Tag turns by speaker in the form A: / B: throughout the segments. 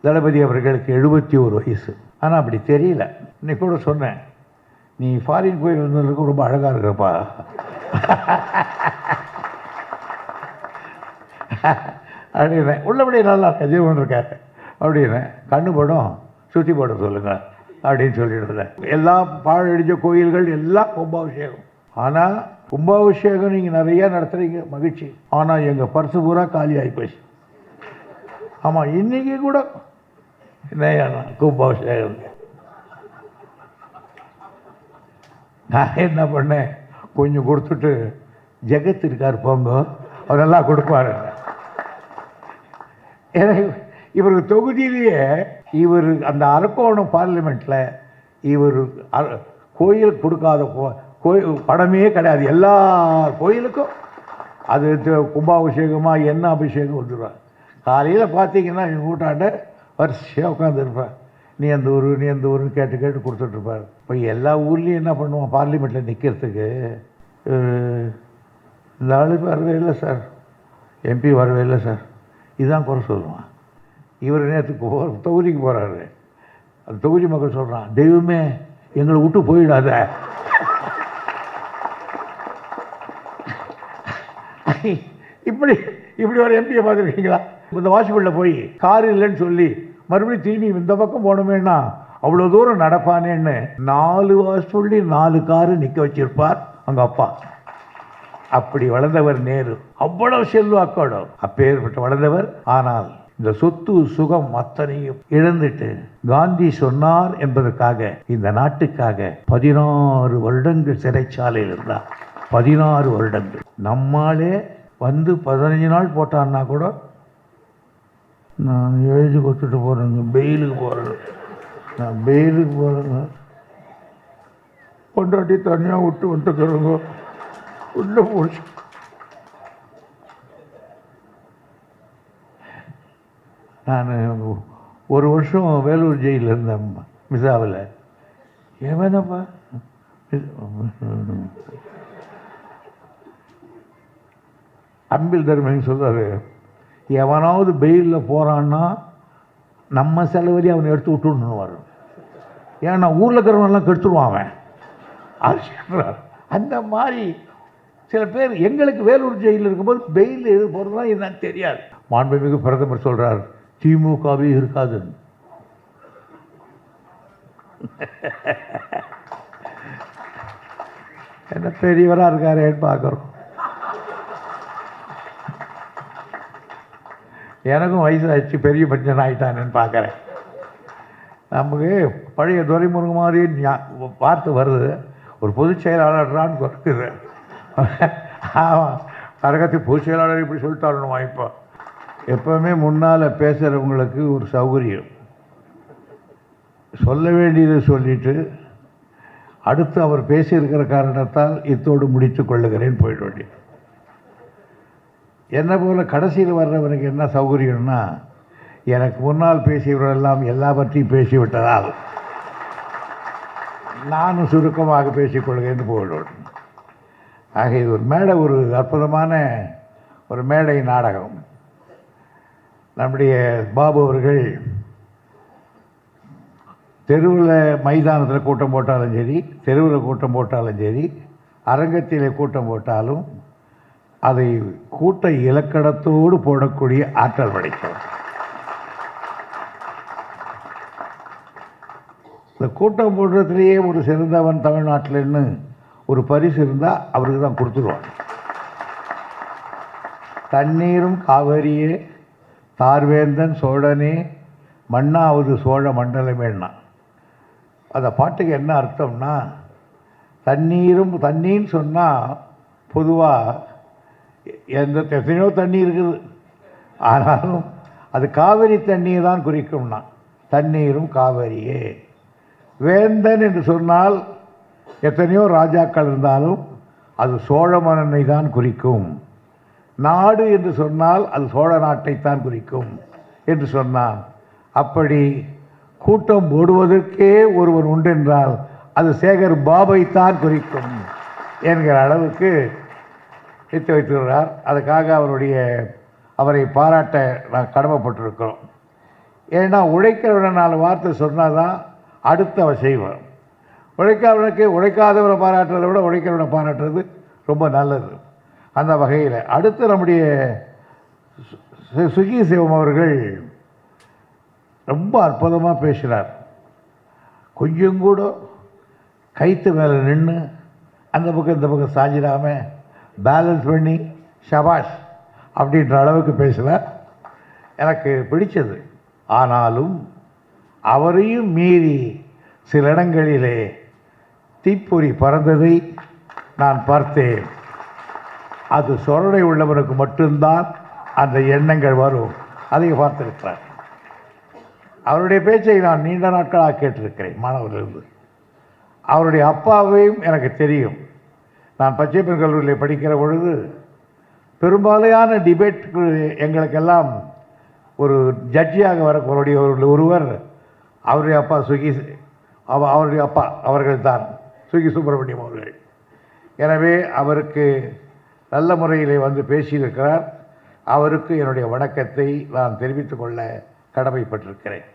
A: தளபதி அவர்களுக்கு 71 வயசு. ஆனால் அப்படி தெரியல. இன்னைக்கு கூட சொன்னேன், நீ ஃபாரின் போய் வந்ததுக்கு ரொம்ப அழகாக இருக்கிறப்பா அப்படின்னேன். உள்ளபடியே நல்லா ஜீவன் இருக்காரு அப்படின்னேன். கண்ணு படம் சுற்றி போட சொல்லுங்கள் அப்படின்னு சொல்லிடுறேன். எல்லா பாழடிஞ்ச கோயில்கள் எல்லாம் கும்பாபிஷேகம். ஆனால் கும்பாபிஷேகம் நீங்கள் நிறையா நடத்துகிறீங்க, மகிழ்ச்சி. ஆனால் எங்கள் பர்சு பூரா காலி ஆகி போச்சு. ஆமாம், இன்றைக்கி கூட என்ன கும்பாபிஷேகம். நான் என்ன பண்ணேன், கொஞ்சம் கொடுத்துட்டு ஜெகத் இருக்கார் போங்க, அவர் நல்லா கொடுப்பாரு. ஏன்னா இவருக்கு தொகுதியிலேயே இவர் அந்த அரக்கோணம் பார்லிமெண்ட்டில் இவர் கோயில் கொடுக்காத கோயில் படமே கிடையாது. எல்லா கோயிலுக்கும் அது கும்பாபிஷேகமாக என்ன அபிஷேகம் வந்துடுவார். காலையில் பார்த்தீங்கன்னா எங்கள் வீட்டாண்ட வரிசையாக உட்காந்துருப்பேன். நீ அந்த ஊர் நீ அந்த ஊருன்னு கேட்டு கேட்டு கொடுத்துட்ருப்பார். இப்போ எல்லா ஊர்லேயும் என்ன பண்ணுவான், பார்லிமெண்ட்டில் நிற்கிறதுக்கு இந்த ஆளு வரவே இல்லை சார், எம்பி வரவே இல்லை சார், இதுதான் குறை சொல்லுவான். இவர் நேரத்துக்கு தொகுதிக்கு போகிறாரு. அந்த தொகுதி மக்கள் சொல்கிறான், தெய்வமே எங்களை விட்டு போயிடாத. இப்படி இப்படி ஒரு எம்பியை பார்த்துருக்கீங்களா? இந்த வாசிப்பில் போய் கார் இல்லைன்னு சொல்லி மறுபடியும் திரும்பி இந்த பக்கம் போனோமேன்னா அவ்வளோ தூரம் நடப்பானேன்னு 4 வாசப்பள்ளி 4 காரு நிற்க வச்சிருப்பார் அவங்க அப்பா. அப்படி வளர்ந்தவர் நேரு. அவ்வளவு செல்வாக்கோட அப்பேற்பட்ட வளர்ந்தவர். ஆனால் இந்த சொத்து சுகம் அத்தனையும் இழந்துட்டு காந்தி சொன்னார் என்பதற்காக இந்த நாட்டுக்காக 16 வருடங்கள் சிறைச்சாலையில் இருந்தார். 16 வருடங்கள். நம்மாலே வந்து 15 நாள் போட்டான்னா கூட நான் எழுதி கொடுத்துட்டு போகிறேங்க, பெயிலுக்கு போகிறேன், நான் பெயிலுக்கு போகிறேங்க, கொண்டாட்டி தனியாக விட்டு வந்துட்டுக்கிறோங்க உள்ள போச்சு. நான் 1 வருஷம் வேலூர் ஜெயிலில் இருந்தேன், மிசாவில். எவனப்பா அம்பில் தர்மன் சொல்கிறாரு, எவனாவது பெயிலில் போகிறான்னா நம்ம செலவழி அவனை எடுத்து விட்டுணுவார். ஏன்னா ஊரில் இருக்கிறவனெல்லாம் கெடுத்துருவான் அவன். அது அந்த மாதிரி சில பேர் எங்களுக்கு வேலூர் ஜெயிலில் இருக்கும்போது பெயில் எது போகிறதுலாம் என்னன்னு தெரியாது. மாண்புமிகு பிரதமர் சொல்கிறார், திமுகவே இருக்காது. என்ன பெரியவராக இருக்காரேன்னு பார்க்குறோம். எனக்கும் வயசாகிடுச்சு, பெரிய பஞ்சன் ஆகிட்டானேன்னு பார்க்குறேன். நமக்கு பழைய துரைமுருகன் மாதிரி வார்த்தை வருது, ஒரு பொதுச் செயலாளர்றான்னு சொல்லுது. ஆமாம், கரகத்துக்கு பொதுச் செயலாளர் இப்படி சொல்லிட்டாருணுமா. இப்போ எப்போவுமே முன்னால் பேசுகிறவங்களுக்கு ஒரு சௌகரியம், சொல்ல வேண்டியதை சொல்லிவிட்டு அடுத்து அவர் பேசியிருக்கிற காரணத்தால் இத்தோடு முடித்து கொள்ளுகிறேன் போயிட வேண்டியது. என்ன போல் கடைசியில் வர்றவனுக்கு என்ன சௌகரியம்னா, எனக்கு முன்னால் பேசியவரெல்லாம் எல்லாவற்றையும் பேசிவிட்டதால் நானும் சுருக்கமாக பேசிக்கொள்கிறேன் போயிடுவேன். ஆக இது ஒரு மேடை, ஒரு அற்புதமான ஒரு மேடை நாடகம். நம்முடைய பாபு அவர்கள் தெருவில் மைதானத்தில் கூட்டம் போட்டாலும் சரி, தெருவில் கூட்டம் போட்டாலும் சரி, அரங்கத்திலே கூட்டம் போட்டாலும் அதை கூட்ட இலக்கணத்தோடு போடக்கூடிய ஆற்றல் படைத்தவர். இந்த கூட்டம் போடுறதுலேயே ஒரு சிறந்தவன் தமிழ்நாட்டில்னு ஒரு பரிசு இருந்தால் அவருக்கு தான் கொடுத்துருவாங்க. தண்ணீரும் காவேரியே தார்வேந்தன் சோழனே மண்ணாவது சோழ மண்டலமேன்னா, அந்த பாட்டுக்கு என்ன அர்த்தம்னா, தண்ணீரும் தண்ணின்னு சொன்னால் பொதுவாக எத்தனையோ தண்ணி இருக்குது, ஆனாலும் அது காவிரி தண்ணியை தான் குறிக்கும்னா தண்ணீரும் காவிரியே. வேந்தன் என்று சொன்னால் எத்தனையோ ராஜாக்கள் இருந்தாலும் அது சோழ மன்னனை தான் குறிக்கும். நாடு என்று சொன்னால் அது சோழ நாட்டைத்தான் குறிக்கும் என்று சொன்னான். அப்படி கூட்டம் போடுவதற்கே ஒருவன் உண்டென்றால் அது சேகர் பாபைத்தான் குறிக்கும் என்கிற அளவுக்கு வைத்து வைத்துள்ளார். அதுக்காக அவரை பாராட்ட நான் கடமைப்பட்டிருக்கிறோம். ஏன்னா உழைக்கிறவனை 4 வார்த்தை சொன்னால் தான் அடுத்து அவன் செய்வான். உழைக்காதவரை பாராட்டுறதை விட உழைக்கிறவனை பாராட்டுறது ரொம்ப நல்லது. அந்த வகையில் அடுத்து நம்முடைய சுகி சிவம் அவர்கள் ரொம்ப அற்புதமாக பேசுகிறார். கொஞ்சம் கூட கைத்து மேலே நின்று அந்த பக்கம் இந்த பக்கம் சாஞ்சிடாமல் பேலன்ஸ் பண்ணி ஷபாஷ் அப்படின்ற அளவுக்கு பேசுகிறார். எனக்கு பிடிச்சது. ஆனாலும் அவரையும் மீறி சில இடங்களிலே தீப்பொறி பறந்ததை நான் பார்த்தேன். அது சொரணை உள்ளவனுக்கு மட்டும்தான் அந்த எண்ணங்கள் வரும். அதையும் பார்த்திருக்கிறார். அவருடைய பேச்சை நான் நீண்ட நாட்களாக கேட்டிருக்கிறேன் மாணவர்களிருந்து. அவருடைய அப்பாவையும் எனக்கு தெரியும். நான் பச்சைப்பன் கல்லூரியில் படிக்கிற பொழுது பெரும்பாலான டிபேட் எங்களுக்கெல்லாம் ஒரு ஜட்ஜியாக வரக்கூடிய ஒருவர் அவருடைய அப்பா அவருடைய அப்பா அவர்கள் தான் சுகி சுப்பிரமணியம் அவர்கள். எனவே அவருக்கு நல்ல முறையிலே வந்து பேசியிருக்கிறார். அவருக்கு என்னுடைய வணக்கத்தை நான் தெரிவித்துக் கொள்ள கடமைப்பட்டிருக்கிறேன்.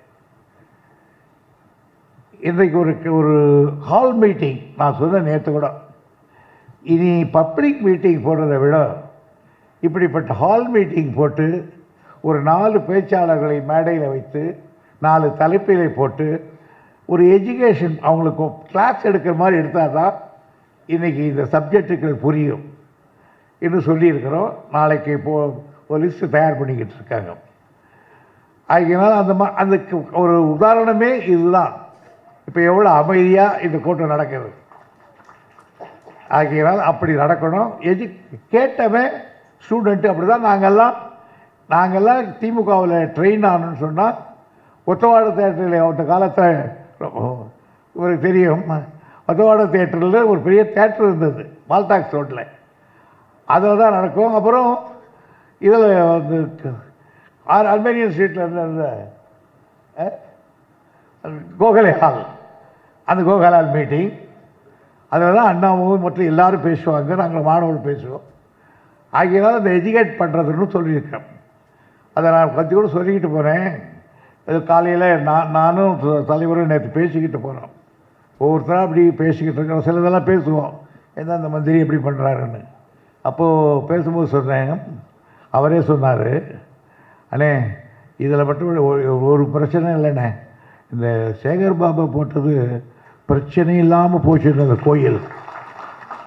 A: இன்றைக்கு ஒரு ஹால் மீட்டிங் நான் சொன்ன நேற்று கூட, இனி பப்ளிக் மீட்டிங் போடுறதை விட இப்படிப்பட்ட ஹால் மீட்டிங் போட்டு ஒரு 4 பேச்சாளர்களை மேடையில் வைத்து 4 தலைப்பிலை போட்டு ஒரு எஜுகேஷன் அவங்களுக்கு கிளாஸ் எடுக்கிற மாதிரி எடுத்தால் தான் இன்றைக்கி இந்த சப்ஜெக்டுகள் புரியும் என்று சொல்லியிருக்கிறோம். நாளைக்கு ஒரு லிஸ்ட்டு தயார் பண்ணிக்கிட்டு இருக்காங்க. அதனால் அதுக்கு ஒரு உதாரணமே இதுதான். இப்போ எவ்வளோ அமைதியாக இந்த கூட்டம் நடக்குது. ஆகையினால் அப்படி நடக்கணும். கேட்டவன் ஸ்டூடெண்ட்டு அப்படி தான். நாங்கள்லாம் திமுகவில் ட்ரெயின் ஆகணும்னு சொன்னால் ஒத்தவாட தேட்டரில் அந்த காலத்தில் இவருக்கு தெரியும், ஒத்தவாட தேட்டரில் ஒரு பெரிய தேட்டர் இருந்தது மால்டாக்ஸ் ரோட்டில். அதில் தான் நடக்கும். அப்புறம் இதில் வந்து அர்மேனியன் ஸ்ட்ரீட்டில் இருந்த கோகலே ஹால், அந்த கோகலே ஹால் மீட்டிங், அதில் தான் அண்ணாவும் மற்ற எல்லோரும் பேசுவாங்க, நாங்கள் மாணவர்கள் பேசுவோம். ஆகியனால அந்த எஜுகேட் பண்ணுறதுன்னு சொல்லியிருக்கேன். அதை நான் பற்றி கூட சொல்லிக்கிட்டு போகிறேன். இது காலையில் நானும் தலைவரும் நேற்று பேசிக்கிட்டு போகிறோம். ஒவ்வொருத்தராக அப்படி பேசிக்கிட்டு இருக்கோம். சிலதெல்லாம் பேசுவோம், எந்தெந்த மந்திரி எப்படி பண்ணுறாருன்னு. அப்போது பேசும்போது சொன்னேன், அவரே சொன்னார், அண்ணே இதில் மட்டும் ஒரு பிரச்சனை இல்லைண்ணே, இந்த சேகர் பாபா போட்டது பிரச்சனை இல்லாமல் போச்சுன்னு அந்த கோயில்,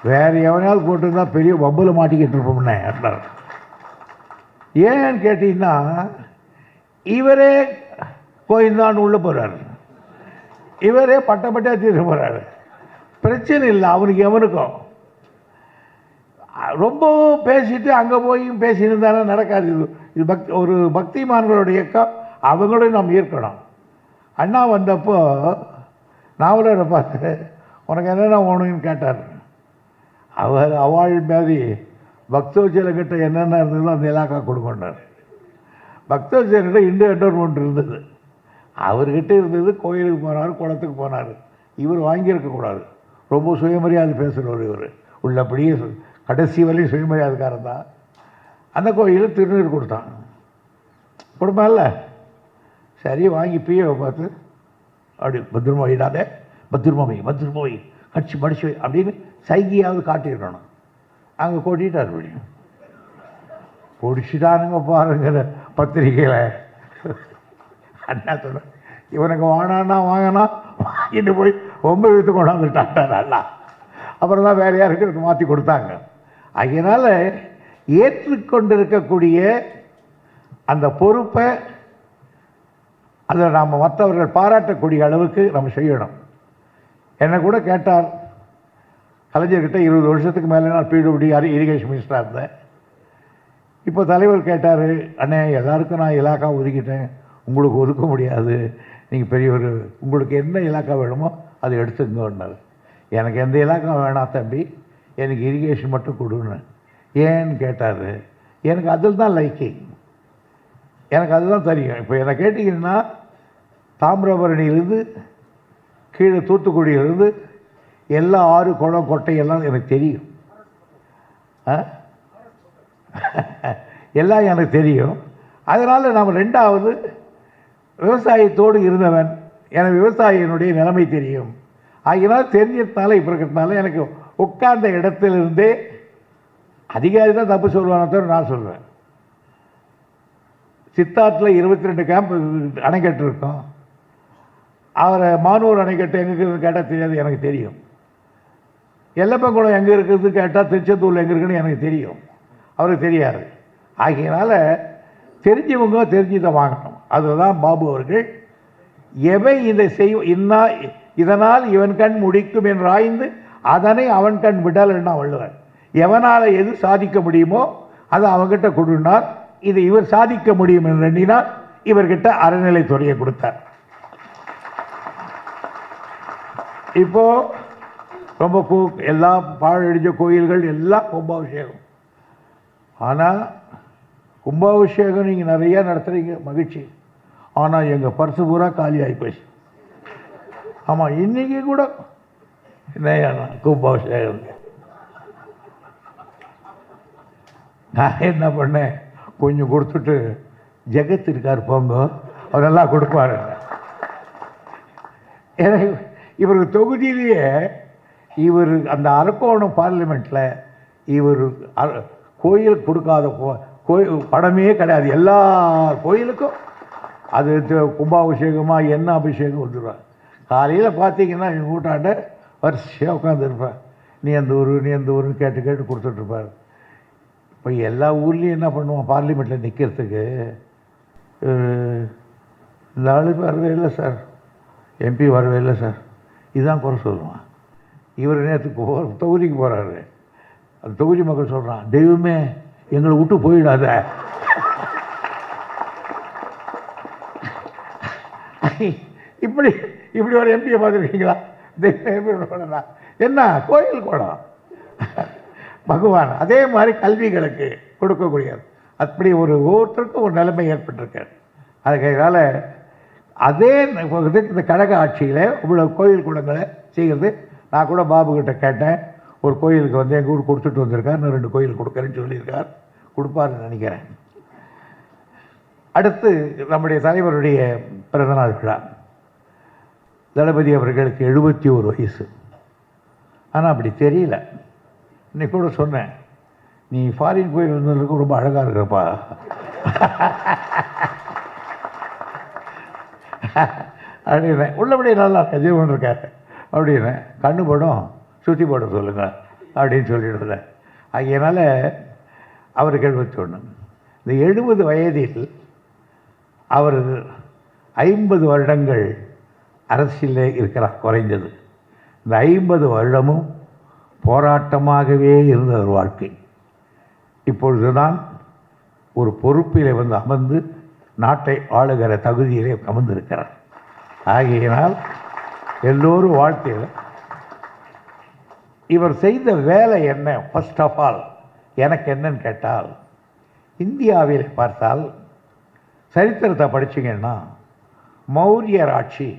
A: வேறு எவனையாவது போட்டிருந்தா பெரிய வம்பில் மாட்டிக்கிட்டு இருப்போம்னே அப்படின்னார். ஏன்னு கேட்டிங்கன்னா இவரே கோயில்தான் உள்ளே போகிறாரு, இவரே பட்டப்பட்டா தீர்க்க போகிறாரு. பிரச்சனை இல்லை அவனுக்கு எவனுக்கும். ரொம்ப பேசிட்டு அங்கே போய் பேசியிருந்தாலும் நடக்காது. இது ஒரு பக்திமான்களுடைய இயக்கம், அவங்களும் நாம் ஈர்க்கணும். அண்ணா வந்தப்போ நாவலரை பார்த்து உனக்கு என்னென்ன வேணும்னு கேட்டார். அவள் மாதிரி பக்தவச்சலக்கிட்ட என்னென்ன இருந்ததோ அந்த இலாக்கா கொடுக்கணும். பக்தவச்சலக்கிட்ட என்டோர்மெண்ட் இருந்தது, அவர்கிட்ட இருந்தது கோயிலுக்கு போனார், குளத்துக்கு போனார். இவர் வாங்கியிருக்கக்கூடாது. ரொம்ப சுயமரியாதை பேசுகிறவர் இவர். உள்ளபடியே கடைசி வரையும் சுயமரியாதைக்காரன் தான். அந்த கோயிலில் திருநீர் கொடுத்தான். கொடுப்பான்ல, சரி வாங்கி பிஏவை பார்த்து அப்படி பத்திரமா வைடாதே, பத்திரமா வை கட்சி படிச்சு வை அப்படின்னு சைகியாவது காட்டிடணும். அங்கே கொட்டிட்டார். முடியும் பிடிச்சிட்டானுங்க பாருங்கிற பத்திரிக்கையில். அண்ணா சொன்ன இவனுக்கு வாங்கினா வாங்கிட்டு போய் ரொம்ப விற்று கொண்டாந்துட்டான் நல்லா. அப்புறம் தான் வேறு யாருக்கு மாற்றி கொடுத்தாங்க. அதனால் ஏற்றுக்கொண்டிருக்கக்கூடிய அந்த பொறுப்பை அதை நாம் மற்றவர்கள் பாராட்டக்கூடிய அளவுக்கு நம்ம செய்யணும். என்னை கூட கேட்டார், கலைஞர்கிட்ட 20 வருஷத்துக்கு மேலே நான் பிடபிள்யூடி இரிகேஷன் மினிஸ்டராக இருந்தேன். இப்போ தலைவர் கேட்டார், அண்ணே எல்லாருக்கும் நான் இலாக்கா ஒதுக்கிட்டேன், உங்களுக்கு ஒதுக்க முடியாது, நீங்கள் பெரியவர், உங்களுக்கு என்ன இலாக்கா வேணுமோ அதை எடுத்துங்கன்னாரு. எனக்கு எந்த இலாக்கா வேணாம் தம்பி, எனக்கு இரிகேஷன் மட்டும் கொடுன்னு. ஏன்னு கேட்டார். எனக்கு அதில் தான் லைக்கிங், எனக்கு அதுதான் தெரியும். இப்போ என்னை கேட்டிங்கன்னா தாமிரபரணியிலிருந்து கீழே தூத்துக்குடியிலிருந்து எல்லா ஆறு குளம் கொட்டையெல்லாம் எனக்கு தெரியும். எல்லாம் எனக்கு தெரியும். அதனால் நம்ம 2வது விவசாயத்தோடு இருந்தவன், எனக்கு விவசாயினுடைய நிலைமை தெரியும். ஆகினால் தெரிஞ்சதுனால இப்போ இருக்கிறதுனால எனக்கு உட்கார்ந்த இடத்திலிருந்தே அதிகாரி தான் தப்பு சொல்லுவானே தவிர நான் சொல்கிறேன். சித்தாத்தில் 22 கேம்ப் அணைக்கட்டு இருக்கும். அவரை மானூர் அணைக்கட்டு எங்கே இருக்குதுன்னு கேட்டால் தெரியாது, எனக்கு தெரியும். எல்லப்பங்குளம் எங்கே இருக்குது கேட்டால் திருச்செந்தூரில் எங்கே இருக்குன்னு எனக்கு தெரியும், அவருக்கு தெரியாது. ஆகையினால தெரிஞ்சவங்க தெரிஞ்சுதான் வாங்கணும். அதுதான் பாபு அவர்கள் எவை இதை இதனால் இவன் கண் முடிக்கும் என்று ஆய்ந்து அதனை அவன் கண் விடல்னா வள்ளுவர். எவனால் எது சாதிக்க முடியுமோ அதை அவன்கிட்ட கொடுனார். இதை இவர் சாதிக்க முடியும் என்று எண்ணினால் இவர்கிட்ட அறநிலைத்துறையை கொடுத்தார். இப்போ ரொம்ப எல்லா பாழடிஞ்ச கோயில்கள் எல்லாம் கும்பாபிஷேகம். ஆனால் கும்பாபிஷேகம் நீங்கள் நிறையா நடத்துகிறீங்க, மகிழ்ச்சி. ஆனால் எங்கள் பர்சு பூரா காலி ஆகி போச்சு. ஆமாம், இன்றைக்கி கூட என்ன கும்பாபிஷேகம். நான் என்ன பண்ணேன், கொஞ்சம் கொடுத்துட்டு ஜெகத் இருக்கார் போங்க, அவர் நல்லா கொடுப்பாரு. எனக்கு இவருக்கு தொகுதியிலேயே இவர் அந்த அரக்கோணம் பார்லிமெண்ட்டில் இவர் கோயில் கொடுக்காத கோயில் படமே கிடையாது. எல்லா கோயிலுக்கும் அது கும்பாபிஷேகமாக என்ன அபிஷேகம் வந்துடுவார். காலையில் பார்த்தீங்கன்னா எங்கள் கூட்டாண்ட வரிசையாக உட்காந்துருப்பார். நீ அந்த ஊர் நீ அந்த ஊருன்னு கேட்டு கேட்டு கொடுத்துட்ருப்பார். இப்போ எல்லா ஊர்லேயும் என்ன பண்ணுவோம், பார்லிமெண்ட்டில் நிற்கிறதுக்கு இந்த ஆளு வரவே இல்லை சார், எம்பி வரவே இல்லை சார், இதுதான் குறை சொல்லுவான். இவர் நேரத்துக்கு தொகுதிக்கு போகிறாரு. அந்த தொகுதி மக்கள் சொல்கிறான், தெய்வமே எங்களை விட்டு போயிடாத. இப்படி இப்படி ஒரு எம்பியை பார்த்துருக்கீங்களா? தெய்வம் என்ன கோயில் குளம் பகவான். அதே மாதிரி கல்விகளுக்கு கொடுக்கக்கூடியது. அப்படி ஒவ்வொருத்தருக்கும் ஒரு நிலைமை ஏற்பட்டிருக்காரு. அதுக்காக அதே இந்த கழக ஆட்சியில் இவ்வளோ கோயில் குளங்களை செய்கிறது. நான் கூட பாபுக்கிட்ட கேட்டேன், ஒரு கோயிலுக்கு வந்து எங்கள் ஊர் கொடுத்துட்டு வந்திருக்கார், இன்னும் 2 கோயில் கொடுக்குறேன்னு சொல்லியிருக்கார், கொடுப்பாருன்னு நினைக்கிறேன். அடுத்து நம்முடைய தலைவருடைய பிறந்தநாள் விழா. தளபதி அவர்களுக்கு 71 வயசு. ஆனால் அப்படி தெரியல. இன்னைக்கு கூட சொன்னேன், நீ ஃபாரின் கோயில் வந்ததுக்கு ரொம்ப அழகாக இருக்கப்பா அப்படின்னு. உள்ளபடியே நல்லா ஜீவன் இருக்காரு அப்படின்னு. கண்ணு படம் சுற்றி போட சொல்லுங்கள் அப்படின்னு சொல்லிடுறேன். அதனால் அவருக்கு 71. இந்த 70 வயதில் அவர் 50 வருடங்கள் அரசியலில் இருக்கிறார் குறைந்தது. இந்த 50 வருடமும் போராட்டமாகவே இருந்த ஒரு வாழ்க்கை. இப்பொழுது தான் ஒரு பொறுப்பில் வந்து அமர்ந்து நாட்டை ஆளுகிற தகுதியிலே அமர்ந்திருக்கிறார். ஆகையினால் எல்லோரும் வாழ்க்கையில் இவர் செய்த வேலை என்ன, ஃபர்ஸ்ட் ஆஃப் ஆல் எனக்கு என்னன்னு கேட்டால், இந்தியாவில் பார்த்தால் சரித்திரத்தை படிச்சிங்கன்னா மௌரியர் ஆட்சி,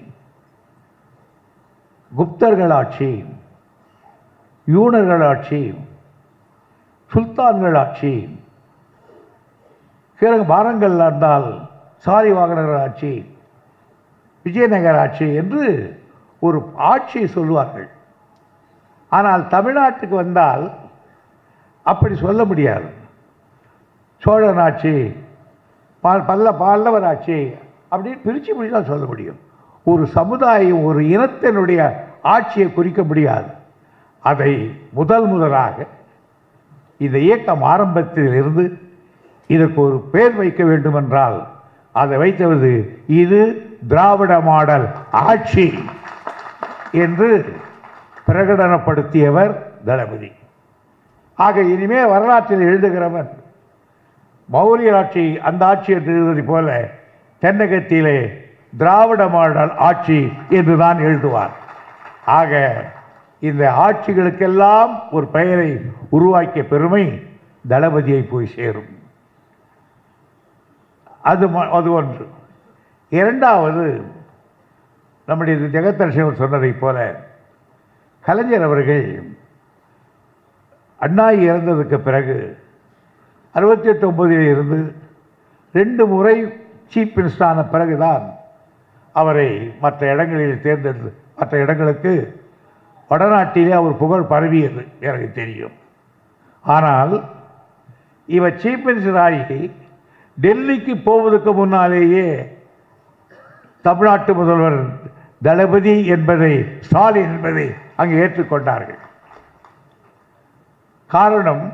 A: குப்தர்கள் ஆட்சி, யூனர்கள் ஆட்சி, சுல்தான்கள் ஆட்சி, பிறகு பாரங்கள் இருந்தால் சாலிவாகனர் ஆட்சி, விஜயநகர ஆட்சி என்று ஒரு ஆட்சியை சொல்லுவார்கள். ஆனால் தமிழ்நாட்டுக்கு வந்தால் அப்படி சொல்ல முடியாது. சோழன் ஆட்சி, பல்லவர் ஆட்சி அப்படின்னு பிரித்து தான் சொல்ல முடியும். ஒரு சமுதாயம், ஒரு இனத்தினுடைய ஆட்சியை குறிக்க முடியாது. அதை முதலாக இந்த இயக்கம் ஆரம்பத்தில் இருந்து இதற்கு ஒரு பேர் வைக்க வேண்டுமென்றால் அதை வைத்தது இது திராவிட மாடல் ஆட்சி என்று பிரகடனப்படுத்தியவர் தளபதி. ஆக இனிமே வரலாற்றில் எழுதுகிறவன் மௌரிய ஆட்சி அந்த ஆட்சி என்று எழுதுவதை போல தென்னகத்திலே திராவிட மாடல் ஆட்சி என்று தான் எழுதுவார். ஆக இந்த ஆட்சிகளுக்கெல்லாம் ஒரு பெயரை உருவாக்கிய பெருமை தளபதியை போய் சேரும். அது ஒன்று. இரண்டாவது, நம்முடைய ஜெகத்தரசன் சொன்னதை போல கலைஞர் அவர்கள் அண்ணா இறந்ததுக்கு பிறகு 68-69 இருந்து 2 முறை சீஃப் மினிஸ்டர் ஆன பிறகுதான் அவரை மற்ற இடங்களில் தேர்ந்தெடுத்து மற்ற இடங்களுக்கு வடநாட்டிலே அவர் புகழ் பரவியது எனக்கு தெரியும். ஆனால் இவர் சீஃப் மினிஸ்டர் ஆகி டெல்லிக்கு போவதற்கு முன்னாலேயே தமிழ்நாட்டு முதல்வர் தளபதி என்பதை, ஸ்டாலின் என்பதை அங்கே ஏற்றுக்கொண்டார்கள். காரணம்,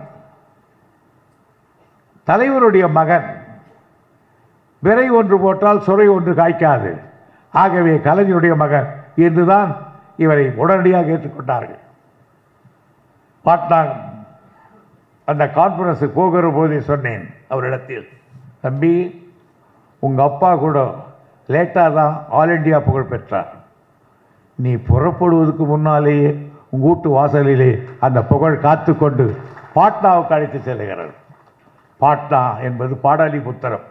A: தலைவருடைய மகன் விரை ஒன்று போட்டால் சுரை ஒன்று காய்க்காது. ஆகவே கலைஞருடைய மகன் என்றுதான் இவரை உடனடியாக ஏற்றுக்கொண்டார்கள். பாட்னா அந்த கான்ஃபரன்ஸுக்கு போகிற போதே சொன்னேன் அவரிடத்தில், தம்பி, உங்கள் அப்பா கூட லேட்டாக தான் ஆல் இண்டியா புகழ் பெற்றார். நீ புறப்படுவதற்கு முன்னாலேயே உங்கள் வீட்டு வாசலிலே அந்த புகழ் காத்து கொண்டு பாட்னாவுக்கு அழைத்து செல்கிறார். பாட்னா என்பது பாடாலிபுத்திரம்,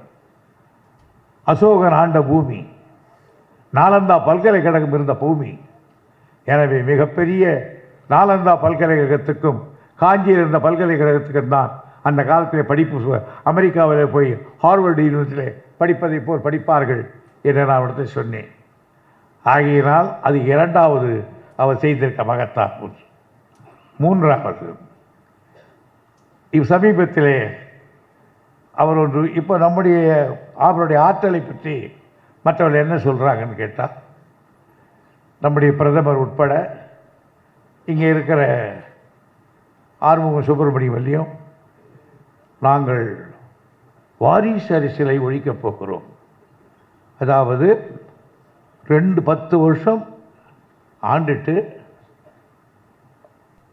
A: அசோகன் ஆண்ட பூமி, நாலந்தா பல்கலைக்கழகம் இருந்த பூமி. எனவே மிகப்பெரிய நாலந்தா பல்கலைக்கழகத்துக்கும் காஞ்சியில் இருந்த பல்கலைக்கழகத்துக்கும் தான் அந்த காலத்தில் படிப்பு அமெரிக்காவில் போய் ஹார்வர்டு யூனிவர்சிட்டியில் படிப்பதை போல் படிப்பார்கள் என்று நான் அவர்கிட்ட சொன்னேன். ஆகையினால் அது இரண்டாவது அவர் செய்திருக்க மகத்தான். மூன்றாவது, சமீபத்திலே அவர் ஒன்று, இப்போ அவருடைய ஆற்றலை பற்றி மற்றவர்கள் என்ன சொல்கிறாங்கன்னு கேட்டால், நம்முடைய பிரதமர் உட்பட இங்கே இருக்கிற ஆறுமுகம் சுப்பிரமணியம் நாங்கள் வாரிசு அரசியலை ஒழிக்கப் போகிறோம். அதாவது 10 வருஷம் ஆண்டுட்டு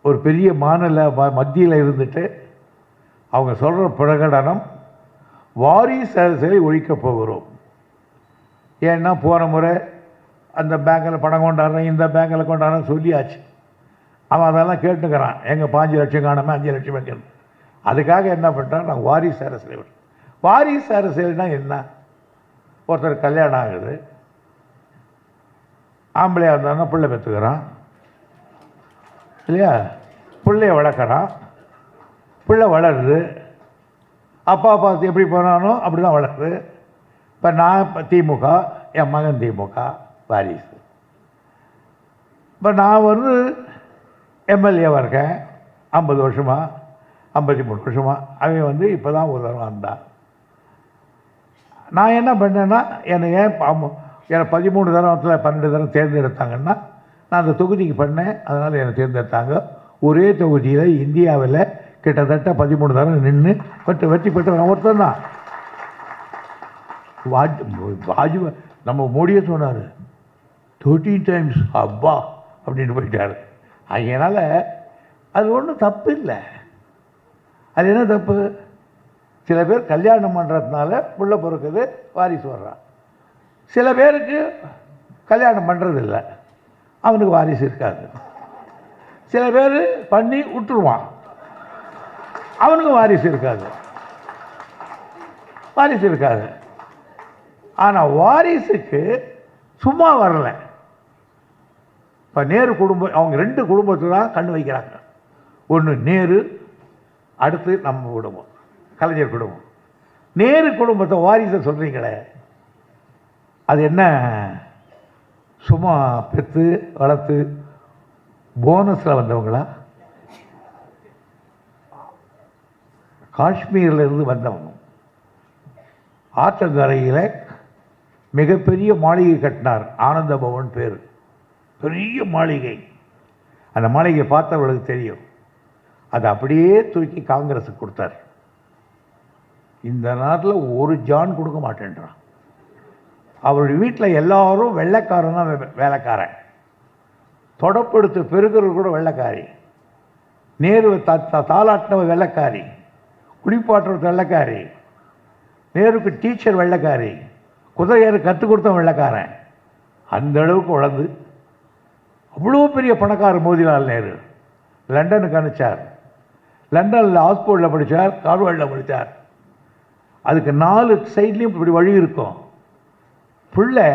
A: ஒரு பெரிய மாநில மத்தியில் இருந்துட்டு அவங்க சொல்கிற பிரகடனம் வாரிசு அரசியலை ஒழிக்கப் போகிறோம். ஏன்னா போன முறை அந்த பேங்கில் பணம் கொண்டாடுறேன், இந்த பேங்கில் கொண்டாடுறேன்னு சொல்லியாச்சு. அவன் அதெல்லாம் கேட்டுக்கிறான், எங்கள் 5 லட்சம் காணாமல் 5 லட்சம் வைக்கணும். அதுக்காக என்ன பண்ணுறான், நான் வாரிசு அரசியல். வாரிசு அரசியல்னா என்ன? ஒருத்தர் கல்யாணம் ஆகுது, ஆம்பளையாக இருந்தாலும் பிள்ளை பெற்றுக்கிறான் இல்லையா, பிள்ளைய வளர்க்குறான், பிள்ளை வளருது, அப்பா பார்த்து எப்படி போனானோ அப்படி தான் வளருது. இப்போ நான் திமுக, என் மகன் திமுக வாரிசு. இப்போ நான் எம்எல்ஏவாக இருக்கேன் 50 வருஷமா 53 வருஷமா. அவன் இப்போ தான் ஒரு தரம் வந்தான். நான் என்ன பண்ணேன்னா, என்னை 13 தரத்தில் 12 தரம் தேர்ந்தெடுத்தாங்கன்னா நான் அந்த தொகுதிக்கு பண்ணேன். அதனால் என்னை தேர்ந்தெடுத்தாங்க. ஒரே தொகுதியில் இந்தியாவில் கிட்டத்தட்ட 13 தரம் நின்று வெற்றி பெற்றவன் ஒருத்தன் தான். வாஜ்பாய் நம்ம மோடியே சொன்னார் 13 டைம்ஸ் அப்பா அப்படின்னு போயிட்டார். அதனால் அது ஒன்றும் தப்பு இல்லை. அது என்ன தப்பு? சில பேர் கல்யாணம் பண்ணுறதுனால பிள்ளை பிறக்குது, வாரிசு வர்றான். சில பேருக்கு கல்யாணம் பண்ணுறதில்லை, அவனுக்கு வாரிசு இருக்காது. சில பேர் பண்ணி விட்டுருவான், அவனுக்கு வாரிசு இருக்காது. ஆனால் வாரிசுக்கு சும்மா வரல. இப்போ நேரு குடும்பம், அவங்க 2 குடும்பத்துக்கு தான் கண்ணு வைக்கிறாங்க. ஒன்று நேரு, அடுத்து நம்ம குடும்பம் கலைஞர் குடும்பம். நேரு குடும்பத்தை வாரிசை சொல்கிறீங்களே, அது என்ன சும்மா பெற்று வளர்த்து போனஸில் வந்தவங்களா? காஷ்மீரில் இருந்து வந்தவங்க. ஆற்றங்கரையில் மிகப்பெரிய மாளிகை கட்டினார், ஆனந்த பவன் பேர், பெரிய மாளிகை. அந்த மாளிகையை பார்த்தவர்களுக்கு தெரியும். அதை அப்படியே தூக்கி காங்கிரஸுக்கு கொடுத்தார். இந்த நாட்டில் ஒரு ஜான் கொடுக்க மாட்டேன்றான். அவருடைய வீட்டில் எல்லாரும் வெள்ளைக்காரன் தான் வேலைக்காரன். தொடப்படுத்து பெருகிறது கூட வெள்ளைக்காரி, நேரு தாலாட்டினவ வெள்ளைக்காரி, குளிப்பாட்டுறது வெள்ளைக்காரி, நேருக்கு டீச்சர் வெள்ளைக்காரி, குதிரையாரு கற்றுக் கொடுத்த வெள்ளைக்காரன். அந்த அளவுக்கு வளர்ந்து அவ்வளோ பெரிய பணக்கார மோதிலால் நேரு லண்டனுக்கு அனுப்பிச்சார். லண்டனில் ஆக்ஸ்போர்டில் படித்தார், ஹார்வர்டில் படித்தார். அதுக்கு 4 சைட்லேயும் இப்படி வழி இருக்கும். பிள்ளை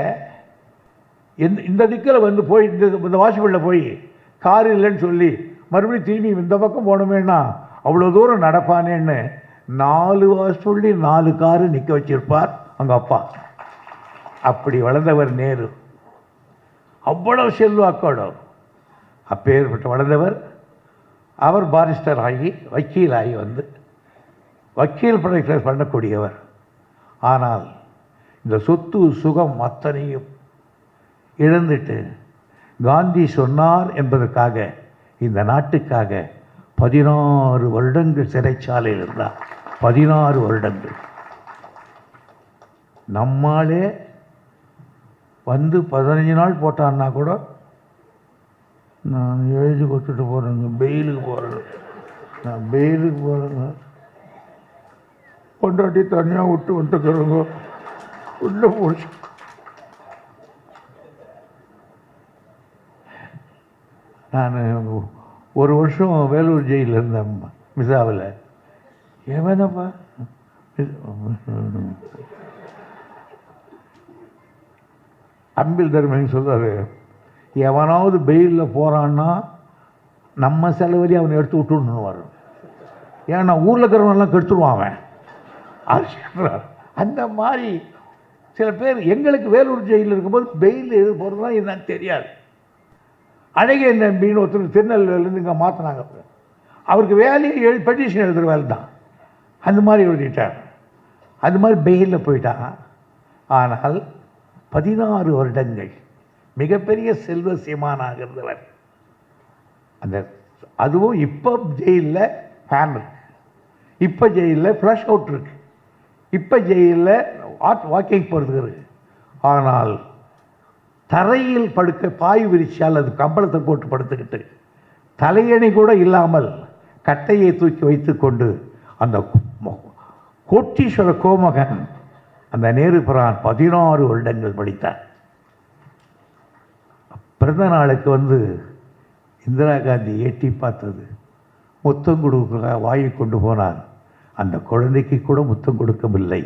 A: இந்த திக்கில் போய் இந்த வாசிப்பில் போய் கார் இல்லைன்னு சொல்லி மறுபடியும் திரும்பி இந்த பக்கம் போகணுமேனா அவ்வளோ தூரம் நடப்பானேன்னு 4 வாசப்பள்ளி 4 காரு நிற்க வச்சிருப்பார் அவங்க அப்பா. அப்படி வளர்ந்தவர் நேரு. அவ்வளவு செல்வாக்கோட அப்பேற்பட்டு வளர்ந்தவர். அவர் பாரிஸ்டர் ஆகி வக்கீலாகி வந்து வக்கீல் பணிகளை பண்ணக்கூடியவர். ஆனால் இந்த சொத்து சுகம் அத்தனையும் இழந்துட்டு காந்தி சொன்னார் என்பதற்காக இந்த நாட்டுக்காக 16 வருடங்கள் சிறைச்சாலையில் இருந்தார். 16 வருடங்கள். நம்மாலே வந்து 15 நாள் போட்டான்னா கூட நான் எழுதி கொடுத்துட்டு போகிறேங்க, பெயிலுக்கு போகிறேன், நான் பெயிலுக்கு போகிறேங்க, கொண்டாட்டி தனியாக விட்டு வந்துட்டுக்கிறோங்க, உள்ள போச்சு. நான் ஒரு வருஷம் வேலூர் ஜெயிலில் இருந்தேன், மிசாவில். எவனப்பா அம்பில் தர்மன் சொல்கிறாரு, எவனாவது பெயிலில் போகிறான்னா நம்ம செலவழி அவனை எடுத்து விட்டுன்னு. ஏன்னா ஊரில் இருக்கிறவனெல்லாம் கெடுத்துருவான் அவன். அந்த மாதிரி சில பேர் எங்களுக்கு வேலூர் ஜெயிலில் இருக்கும்போது பெயில் எழுத போகிறதுலாம் என்னன்னு தெரியாது. அழகிய நம்பின்னு ஒருத்தர் திருநெல்வேலிருந்து இங்கே மாற்றினாங்க. அவருக்கு வேலையை பெட்டிஷன் எழுதுகிற வேலை தான். அந்த மாதிரி எழுதிட்டார். அது மாதிரி பெயிலில் போயிட்டான். ஆனால் 16 வருடங்கள் மிகப்பெரிய செல்வ சீமானாக இருந்தவர். அந்த அதுவும் இப்போ ஜெயிலில் ஃபேன் இருக்கு, இப்போ ஜெயிலில் ஃப்ளஷ் அவுட் இருக்கு, இப்போ ஜெயிலில் வாக்கிங் போகிறதுக்கு இருக்கு. ஆனால் தரையில் படுக்க பாய் விரிச்சால் அது கம்பளத்தை போட்டு படுத்துக்கிட்டு தலையணை கூட இல்லாமல் கட்டையை தூக்கி வைத்து கொண்டு அந்த கோட்டீஸ்வர கோமகன் அந்த நேரு பிரான் 16 வருடங்கள் படித்தார். பிறந்த நாளுக்கு வந்து இந்திரா காந்தி எட்டி பார்த்தது, முத்தம் கொடுக்க வாங்கி கொண்டு போனார். அந்த குழந்தைக்கு கூட முத்தம் கொடுக்கவில்லை.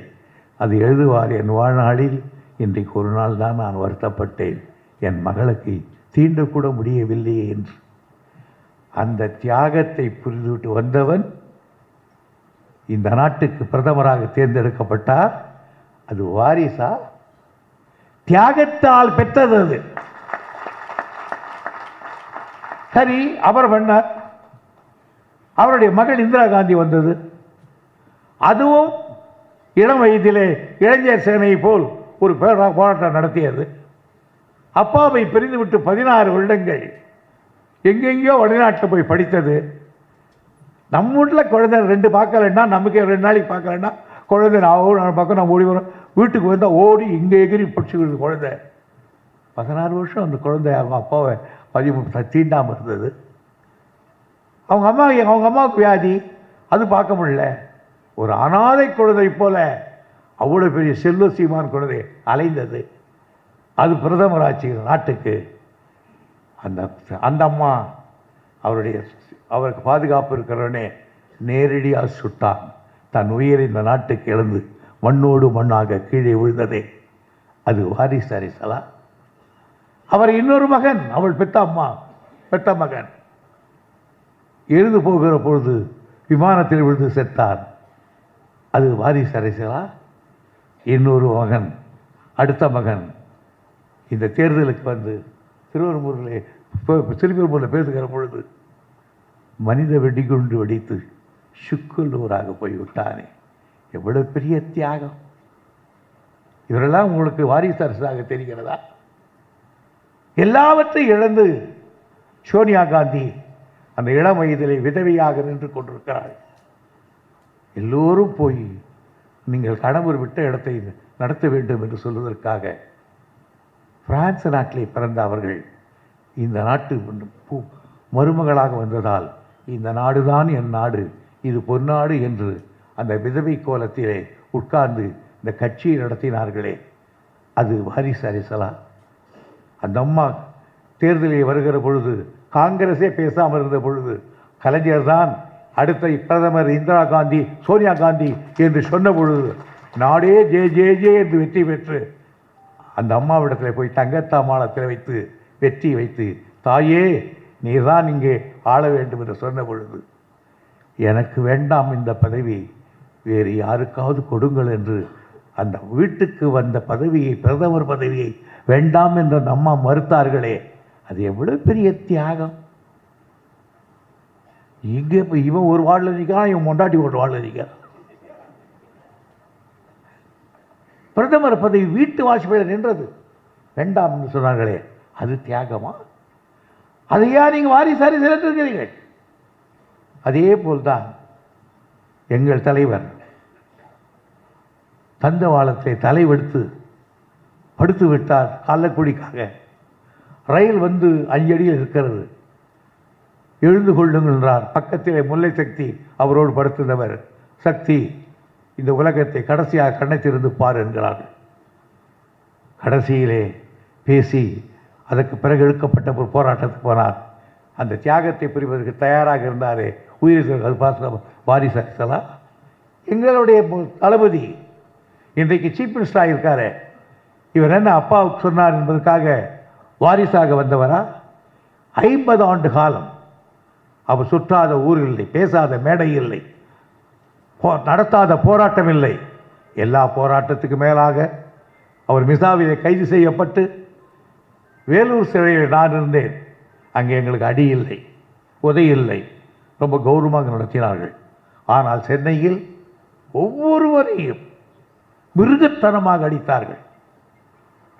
A: அது எழுதுவார், என் வாழ்நாளில் இன்றைக்கு ஒரு நாள் தான் நான் வருத்தப்பட்டேன், என் மகளுக்கு தீண்டக்கூட முடியவில்லையே என்று. அந்த தியாகத்தை புரிந்துவிட்டு வந்தவன் இந்த நாட்டுக்கு பிரதமராக தேர்ந்தெடுக்கப்பட்டார். அது வாரிசா? தியாகத்தால் பெற்றது அது. சரி, அவர் பண்ணார். அவருடைய மகள் இந்திரா காந்தி வந்தது. அதுவும் இளம் வயதிலே இளைஞர் சேனை போல் ஒரு போராட்டம் நடத்தியது. அப்பாவை பிரிந்துவிட்டு 16 வருடங்கள் எங்கெங்கேயோ வடநாட்டில் போய் படித்தது. நம்ம வீட்டில் குழந்தை 2 பார்க்கலன்னா, நமக்கு 2 நாளைக்கு பார்க்கலன்னா குழந்தை நான் பக்கம் நான் ஓடி வரோம். வீட்டுக்கு வந்தால் ஓடி இங்கே எகிரி பிடிச்சிக்கிறது குழந்தை. 16 வருஷம் அந்த குழந்தை அவங்க அப்பாவை தீண்டாமல் இருந்தது. அவங்க அம்மாவுக்கு வியாதி, அது பார்க்க முடியல. ஒரு அனாதை குழந்தை போல அவ்வளோ பெரிய செல்வ சீமான் குழந்தை அலைந்தது. அது பிரதமர் ஆட்சி நாட்டுக்கு. அந்த அம்மா அவருக்கு பாதுகாப்பு இருக்கிறவனே நேரடியாக சுட்டான். தன் உயிரை இந்த நாட்டுக்கு இழந்து மண்ணோடு மண்ணாக கீழே விழுந்ததே அது வாரிசு அரசலா? அவர் இன்னொரு மகன், அவள் பெத்த மகன் எழுந்து போகிற பொழுது விமானத்தில் விழுந்து செத்தார். அது வாரிசு அரசலா? இன்னொரு மகன், அடுத்த மகன் இந்த தேர்தலுக்கு வந்து திருப்பூரில் பேசுகிற பொழுது மனித வெடிகுண்டு வெடித்து சுக்குலூராக போய்விட்டானே, எவ்வளவு பெரிய தியாகம்! இவரெல்லாம் உங்களுக்கு வாரிசு அரசாக தெரிகிறதா? எல்லாவற்றையும் இழந்து சோனியா காந்தி அந்த இளம் வயதிலே விதவையாக நின்று கொண்டிருக்கிறாள். எல்லோரும் போய் நீங்கள் கணவர் விட்ட இடத்தை நடத்த வேண்டும் என்று சொல்வதற்காக பிரான்ஸ் நாட்டிலே பிறந்த அவர்கள் இந்த நாட்டு மருமகளாக வந்ததால் இந்த நாடுதான் என் நாடு, இது பொன்னாடு என்று அந்த விதவை கோலத்திலே உட்கார்ந்து இந்த கட்சியை நடத்தினார்களே, அது வாரிசு அரசலா? அந்த அம்மா தேர்தலில் வருகிற பொழுது காங்கிரஸே பேசாமல் இருந்த பொழுது கலைஞர் தான் அடுத்த பிரதமர் இந்திரா காந்தி சோனியா காந்தி என்று சொன்ன பொழுது நாடே ஜே ஜே ஜே என்று வெற்றி பெற்று அந்த அம்மாவிடத்தில் போய் தங்கத்தாமாளத்தில் வைத்து வெற்றி வைத்து, தாயே நீதான் இங்கே ஆள வேண்டும் என்று சொன்ன பொழுது, எனக்கு வேண்டாம் இந்த பதவி, வேறு யாருக்காவது கொடுங்கள் என்று அந்த வீட்டுக்கு வந்த பதவியை, பிரதமர் பதவியை வேண்டாம் என்று அந்த அம்மா மறுத்தார்களே, அது எவ்வளோ பெரிய தியாகம். இங்கே இப்போ இவன் ஒரு வார்டில் நிற்கிறான், இவன் மொண்டாட்டி ஒரு வார்டில் நிற்கிறான். பிரதமர் பதவி வீட்டு வாசப்படியில் நின்றது வேண்டாம் என்று சொன்னார்களே, அது தியாகமா? அதையா நீங்கள் வாரிசாரி செலுத்துகிறீர்கள்? அதே போல்தான் எங்கள் தலைவர் தண்டவாளத்தை தலைவெடுத்து படுத்து விட்டார் காலக்குடிக்காக. ரயில் வந்து 5 அடியில் இருக்கிறது. எழுந்து கொள்ளுங்கள் என்றார். பக்கத்திலே முல்லை சக்தி அவரோடு படுத்திருந்தவர், சக்தி இந்த உலகத்தை கடைசியாக கண்ணத்திருந்து பார் என்கிறார்கள். கடைசியிலே பேசி அதற்கு பிறகு எடுக்கப்பட்ட ஒரு போராட்டத்துக்கு போனார். அந்த தியாகத்தை புரிவதற்கு தயாராக இருந்தாரே உயிர் வாரிசலா எங்களுடைய தளபதி இன்றைக்கு சீஃப் மினிஸ்டராக இருக்காரு. இவர் என்ன அப்பாவுக்கு சொன்னார் என்பதற்காக வாரிசாக வந்தவரா? 50 ஆண்டு காலம் அவர் சுற்றாத ஊர் இல்லை, பேசாத மேடை இல்லை, நடத்தாத போராட்டம் இல்லை. எல்லா போராட்டத்துக்கு மேலாக அவர் மிசாவிலே கைது செய்யப்பட்டு வேலூர் சிறையில் நான் இருந்தேன். அங்கே எங்களுக்கு அடி இல்லை, உதை இல்லை, ரொம்ப கௌரவமாக நடத்தினார்கள். ஆனால் சென்னையில் ஒவ்வொருவரையும் மிருகத்தனமாக அடித்தார்கள்.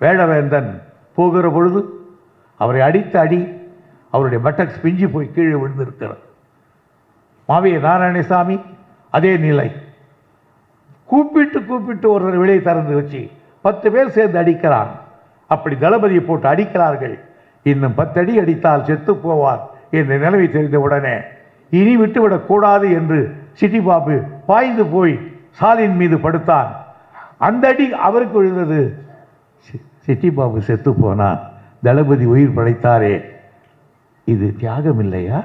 A: வேடவேந்தன் போகிற பொழுது அவரை அடித்த அடி அவருடைய பட்டக்ஸ் பிஞ்சு போய் கீழே விழுந்திருக்கிறார். மாவிய நாராயணசாமி அதே நிலை. கூப்பிட்டு ஒருவர் வெளியே திறந்து வச்சு 10 பேர் சேர்ந்து அடிக்கிறான். அப்படி தளபதியை போட்டு அடிக்கிறார்கள். இன்னும் 10 அடி அடித்தால் செத்து போவார் என்ற நிலைமை தெரிந்த உடனே இனி விட்டுவிடக்கூடாது என்று சிட்டி பாபு பாய்ந்து போய் சாலின் மீது படுத்தான். அந்த அடி அவருக்கு விழுந்தது. சிட்டி பாபு செத்து போனான், தளபதி உயிர் படைத்தாரே. இது தியாகம் இல்லையா?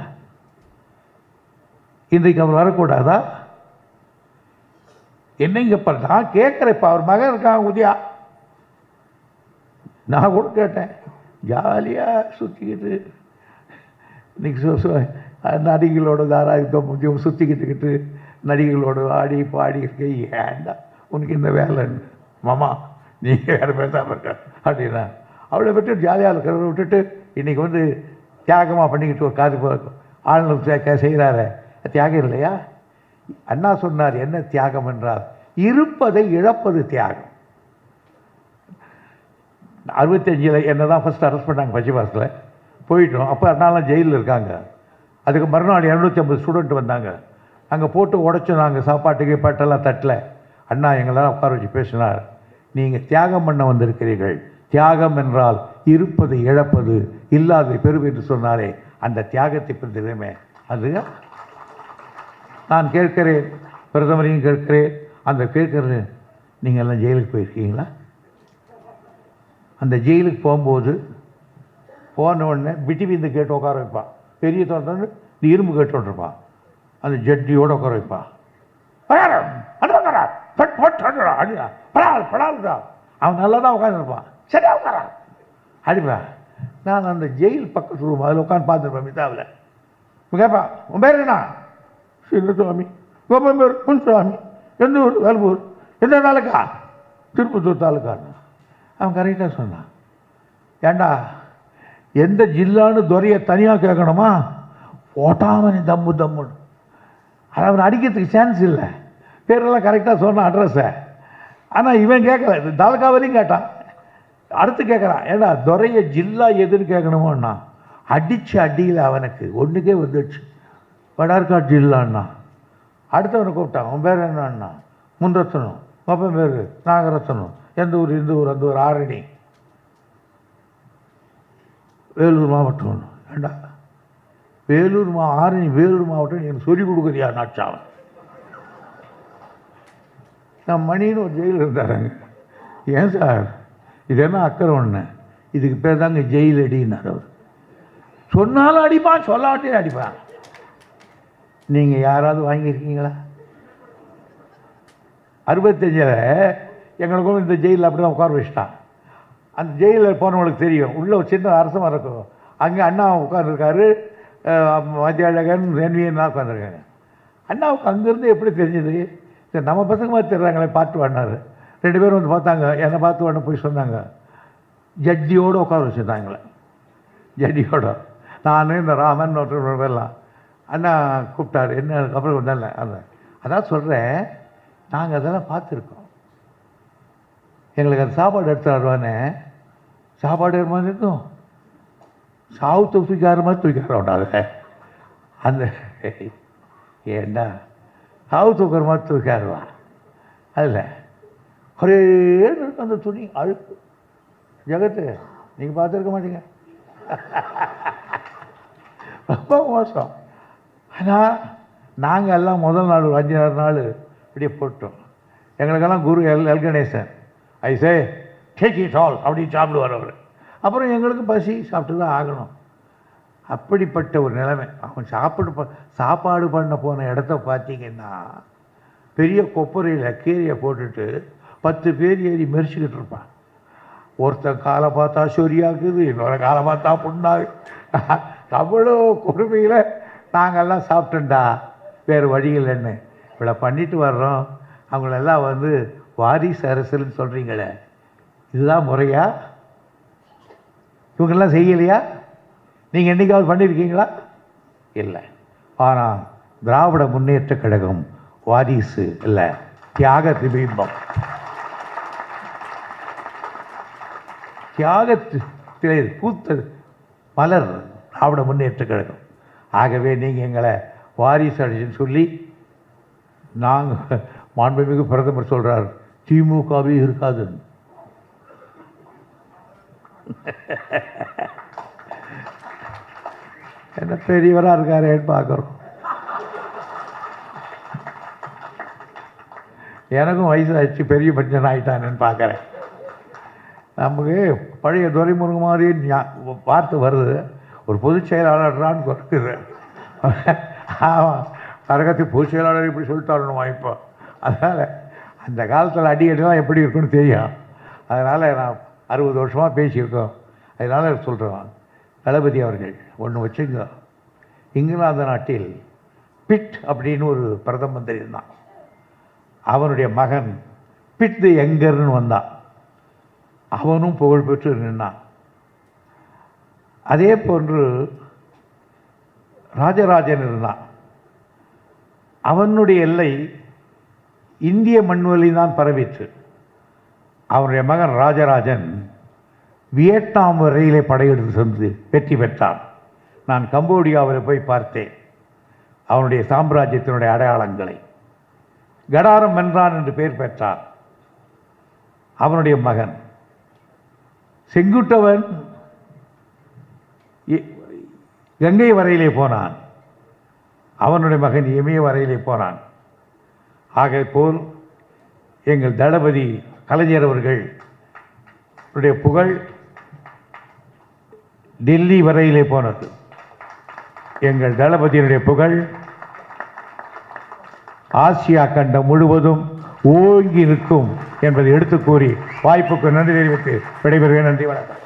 A: இன்றைக்கு அவர் வரக்கூடாதா? என்னங்கப்பா நான் கேட்குறேன்ப்பா, அவர் மகன் இருக்கான் உதயா, நான் கூட கேட்டேன். ஜாலியாக சுற்றிக்கிட்டு இன்னைக்கு நடிகளோட தாராயுத்தம் சுற்றிக்கிட்டுக்கிட்டு நடிகளோட ஆடி பாடி இருக்க, ஏண்டா உனக்கு இந்த வேலைன்னு மாமா நீங்கள் வேறு பேசாமல் இருக்க அப்படின்னா அவளை விட்டு ஜாலியாக இருக்கிறத விட்டுட்டு இன்றைக்கி வந்து தியாகமாக பண்ணிக்கிட்டு ஒரு காது ஆளுநர் செய்கிறாரு. தியாகம் இல்லையா? அண்ணா சொன்னார், என்ன தியாகம் என்றால் இருப்பதை இழப்பது தியாகம். 65 என்ன தான் ஃபஸ்ட்டு அரெஸ்ட் பண்ணாங்க பச்சைபாஸில், போயிட்டோம். அப்போ அண்ணாலாம் ஜெயிலில் இருக்காங்க. அதுக்கு மறுநாள் 250 ஸ்டூடெண்ட் வந்தாங்க. அங்கே போட்டு உடைச்சோம் நாங்கள் சாப்பாட்டுக்கு பாட்டெல்லாம் தட்டல. அண்ணா எங்களெல்லாம் உட்கார வச்சு பேசினார், நீங்கள் தியாகம் பண்ண வந்திருக்கிறீர்கள், தியாகம் என்றால் இருப்பதை இழப்பது, இல்லாததை பெறும் என்று சொன்னாரே, அந்த தியாகத்தை பெறுமே. அது நான் கேட்கிறேன், பிரதமரையும் கேட்கிறேன், அந்த கேட்குறது நீங்கள் எல்லாம் ஜெயிலுக்கு போயிருக்கீங்களா? அந்த ஜெயிலுக்கு போகும்போது போன உடனே பிடிவிந்து கேட்டு உட்கார வைப்பான். பெரிய தோட்டம் இரும்பு கேட்டு விட்டுருப்பான். அந்த ஜட்டியோடு உட்கார வைப்பான். அவன் நல்லா தான் உட்காந்துருப்பான். சரியா உட்காரா அடிப்பேன். நான் அந்த ஜெயில் பக்கத்து ரூம் அதில் உட்காந்து பார்த்துருப்பேன். மிதாவில் கேட்பான், உன் பேர் என்ன? சின்னசுவாமி. உன் பேர் முன்சுவாமி. எந்த ஊர்? வேலூர். எந்த தாலுக்கா? திருப்பத்தூர் தாலுக்கான்னு அவன் கரெக்டாக சொன்னான். ஏண்டா எந்த ஜில்லான்னு துறையை தனியாக கேட்கணுமா? ஓட்டாமனி தம்முன்னு. அது அவன் அடிக்கிறதுக்கு சான்ஸ் இல்லை. பேரெல்லாம் கரெக்டாக சொன்னான், அட்ரஸை. ஆனால் இவன் கேட்கல, தாலுக்கா வரையும் கேட்டான். அடுத்து கேட்குறான், ஏண்டா துறைய ஜில்லா எதுன்னு கேட்கணுமோன்னா அடித்து அடியில் அவனுக்கு ஒன்றுக்கே வந்துடுச்சு. வடார்காட் ஜில்லான்னா. அடுத்தவனை கூப்பிட்டான், உன் பேர் என்னன்னா? முன்ரத்னம். அப்பன் பேர் நாகரத்னம். எந்த ஊர்? இந்த ஊர். அந்த ஊர் ஆரணி, வேலூர் மாவட்டம். ஏண்டா வேலூர் ஆரணி வேலூர் மாவட்டம் எனக்கு சொல்லிக் கொடுக்குறியா நாச்சாவன்? நான் மணின்னு ஒரு ஜெயில் இருந்தாருங்க. ஏன் சார் இது என்ன அக்கறை ஒன்று? இதுக்கு பேர் தாங்க ஜெயில் அடினார் அவர். சொன்னாலும் அடிப்பான், சொல்லாட்டே அடிப்பான். நீங்கள் யாராவது வாங்கியிருக்கீங்களா? 65 எங்களுக்கும் இந்த ஜெயிலில் அப்படி தான் உட்கார வச்சுட்டான். அந்த ஜெயிலில் போனவங்களுக்கு தெரியும், உள்ளே ஒரு சின்ன அரசமாக இருக்கும். அங்கே அண்ணா உட்காந்துருக்காரு, மத்தியாழகன் ரென்வியன்லாம் உட்காந்துருக்காங்க. அண்ணாவுக்கு அங்கேருந்து எப்படி தெரிஞ்சது? சரி நம்ம பசங்க மாதிரி தெரிறாங்களே பார்த்து வாடினார். 2 பேரும் வந்து பார்த்தாங்க. என்னை பார்த்து உடனே போய் சொன்னாங்க. ஜட்டியோடு உட்கார வச்சுருந்தாங்களே, ஜட்டியோட. நான் இந்த ராமன் ஒருத்தர் அண்ணா கூப்பிட்டாரு. என்ன அப்புறம் வந்தால அதான் சொல்கிறேன், நாங்கள் அதெல்லாம் பார்த்துருக்கோம். எங்களுக்கு அந்த சாப்பாடு எடுத்து வருவானே, சாப்பாடு மாதிரி இருக்கும், சாவு தூக்கிக்கார மாதிரி தூக்கிக்கார அந்த ஏண்டா சாவு தூக்கிற மாதிரி தூக்காருவா. அதில் ஒரே அந்த துணி அழுக்கு. ஜெகத்து நீங்கள் பார்த்துருக்க மாட்டீங்க, ரொம்ப மோசம். ஆனால் நாங்கள் எல்லாம் முதல் நாள் ஒரு 5-6 நாள் இப்படியே போட்டோம். எங்களுக்கெல்லாம் குரு L Ganesan I say take it all அப்படின்னு சாப்பிடுவார் அவர். அப்புறம் எங்களுக்கு பசி, சாப்பிட்டு தான் ஆகணும். அப்படிப்பட்ட ஒரு நிலைமை. அவன் சாப்பாடு பண்ண போன இடத்த பார்த்தீங்கன்னா பெரிய கொப்பரையில் கீரையை போட்டுட்டு 10 பேர் ஏறி மெரிச்சிக்கிட்டு இருப்பான். ஒருத்தன் காலை பார்த்தா சொரியாக்குது, இன்னொரு காலை பார்த்தா புண்ணாகு. அவ்வளோ கொடுமையில் நாங்கள்லாம் சாப்பிட்டோண்டா, வேறு வழிகள் என்ன இவ்வளோ பண்ணிட்டு வர்றோம். அவங்களெல்லாம் வந்து வாரிசு அரசுன்னு சொல்கிறீங்களே, இதுதான் முறையா? இவங்கெல்லாம் செய்யலையா? நீங்கள் என்றைக்காவது பண்ணியிருக்கீங்களா? இல்லை. ஆனால் திராவிட முன்னேற்ற கழகம் வாரிசு இல்லை, தியாக திபீம்பம். தியாகத்திலே பூத்த மலர் திராவிட முன்னேற்ற கழகம். ஆகவே நீங்கள் எங்களை வாரிசு அடிச்சுன்னு சொல்லி, நாங்கள் மாண்புமிகு பிரதமர் சொல்கிறார் திமுகவே இருக்காதுன்னு. என்ன பெரியவராக இருக்காரேன்னு பார்க்குறோம். எனக்கும் வயசு ஆச்சு, பெரிய பஞ்சன் ஆகிட்டானேன்னு பார்க்குறேன். நமக்கு பழைய துரைமுருகன் மாதிரி வார்த்தை வருது, ஒரு பொதுச் செயலாளர்றான்னு சொல்லுது. ஆமாம், கரகத்துக்கு பொதுச் செயலாளர் இப்படி சொல்லிட்டாருணுமா இப்போ. அதனால் அந்த காலத்தில் அடிக்கடிலாம் எப்படி இருக்குன்னு தெரியும். அதனால் நான் 60 வருஷமாக பேசியிருக்கோம். அதனால் சொல்கிறோம், தளபதி அவர்கள் ஒன்று வச்சுங்க. இங்கிலாந்து நாட்டில் பிட் அப்படின்னு ஒரு பிரதம மந்திரி இருந்தான். அவனுடைய மகன் பிட் தி யங்கர்னு வந்தான். அவனும் புகழ்பெற்று நின்னான். அதே போன்று ராஜராஜன் இருந்தான். அவனுடைய எல்லை இந்திய மண்வெளி தான் பரவிற்று. அவனுடைய மகன் ராஜராஜன் வியட்நாம் வரையிலே படையெடுத்து சென்று வெற்றி பெற்றான். நான் கம்போடியாவில் போய் பார்த்தேன் அவனுடைய சாம்ராஜ்யத்தினுடைய அடையாளங்களை. கடாரம் வென்றான் என்று பெயர் பெற்றான் அவனுடைய மகன். செங்குட்டவன் கங்கை வரையிலே போனான், அவனுடைய மகன் இமய வரையிலே போனான். ஆக போல் எங்கள் தளபதி கலைஞர் அவர்கள் புகழ் டெல்லி வரையிலே போனது. எங்கள் தளபதியினுடைய புகழ் ஆசியா கண்டம் முழுவதும் ஓங்கி நிற்கும் என்பதை எடுத்து கூறி வாய்ப்புக்கு நன்றி தெரிவித்து விடைபெறுவேன். நன்றி, வணக்கம்.